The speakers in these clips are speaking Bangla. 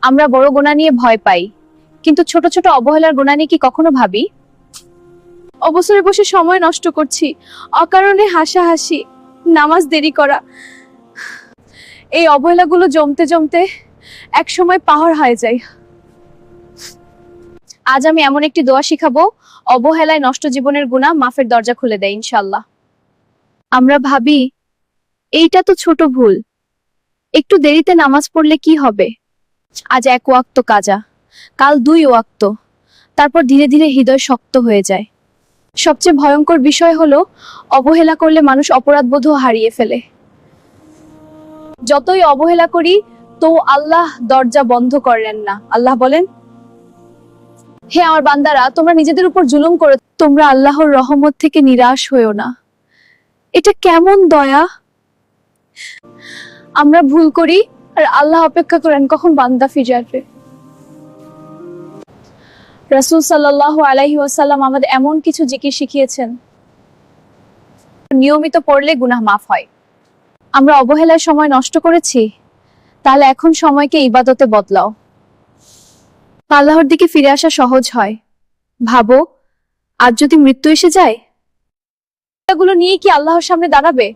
আমরা বড় গুনাহ নিয়ে ভয় পাই, কিন্তু ছোট ছোট অবহেলার গুনাহ নিয়ে কি কখনো ভাবি? অবসরে বসে সময় নষ্ট করছি, অকারণে হাসাহাসি, নামাজ দেরি করা, এই অবহেলাগুলো জমতে জমতে এক সময় পাহাড় হয়ে যায়। আজ আমি এমন একটি দোয়া শিখাবো, অবহেলায় নষ্ট জীবনের গুনাহ মাফের দরজা খুলে দেয় ইনশাআল্লাহ। আমরা ভাবি এইটা তো ছোট ভুল, একটু দেরিতে নামাজ পড়লে কি হবে, আজ এক ওয়াক্ত কাজা, কাল 2 ওয়াক্ত, তারপর ধীরে ধীরে হৃদয় শক্ত হয়ে যায়। সবচেয়ে ভয়ঙ্কর বিষয় হলো অবহেলা করলে মানুষ অপরাধবোধও হারিয়ে ফেলে। যতই অবহেলা করি তো আল্লাহ দরজা বন্ধ করেন না। আল্লাহ বলেন, হে আমার বান্দারা, তোমরা নিজেদের উপর জুলুম করে তোমরা আল্লাহর রহমত থেকে নিরাশ হইও না। এটা কেমন দয়া! আমরা ভুল করি আর আল্লাহ অপেক্ষা করেন কখন বান্দা ফিরে আসবে। রাসূল সাল্লাল্লাহু আলাইহি ওয়াসাল্লাম আমাদের এমন কিছু জিকির শিখিয়েছেন, নিয়মিত পড়লে গুনাহ মাফ হয়। আমরা অবহেলায় সময় নষ্ট করেছি, তাহলে এখন সময়কে ইবাদতে বদলাও। আল্লাহর দিকে ফিরে আসা সহজ হয়। ভাবো, আজ যদি মৃত্যু এসে যায়, এগুলো নিয়ে কি আল্লাহর সামনে দাঁড়াবে?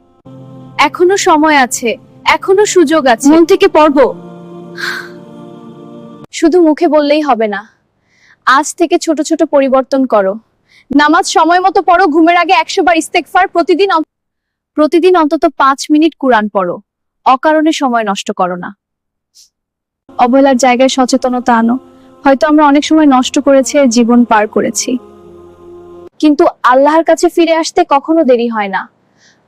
এখনো সময় আছে, এখনো সুযোগ আছে, মন থেকে পড়বো। শুধু মুখে বললেই হবে না, আজ থেকে ছোট ছোট পরিবর্তন করো। নামাজ সময় মতো পড়ো, ঘুমের আগে 100 বার ইস্তেগফার, প্রতিদিন অন্তত 5 মিনিট কুরআন পড়ো, অকারণে সময় নষ্ট করো না। অবহেলার জায়গায় সচেতনতা আনো। হয়তো আমরা অনেক সময় নষ্ট করেছি, জীবন পার করেছি, কিন্তু আল্লাহর কাছে ফিরে আসতে কখনো দেরি হয় না।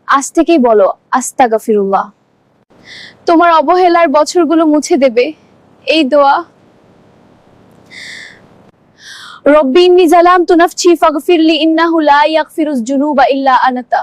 আজ থেকেই বলো আস্তাগফিরুল্লাহ। তোমার অবহেলার বছরগুলো মুছে দেবে এই দোয়া। রব্বি ইন্নী যালামতু নাফসি ফাগফিরলি ইন্নাহু লা ইয়াগফিরুজ জুনুবা ইল্লা আনতা।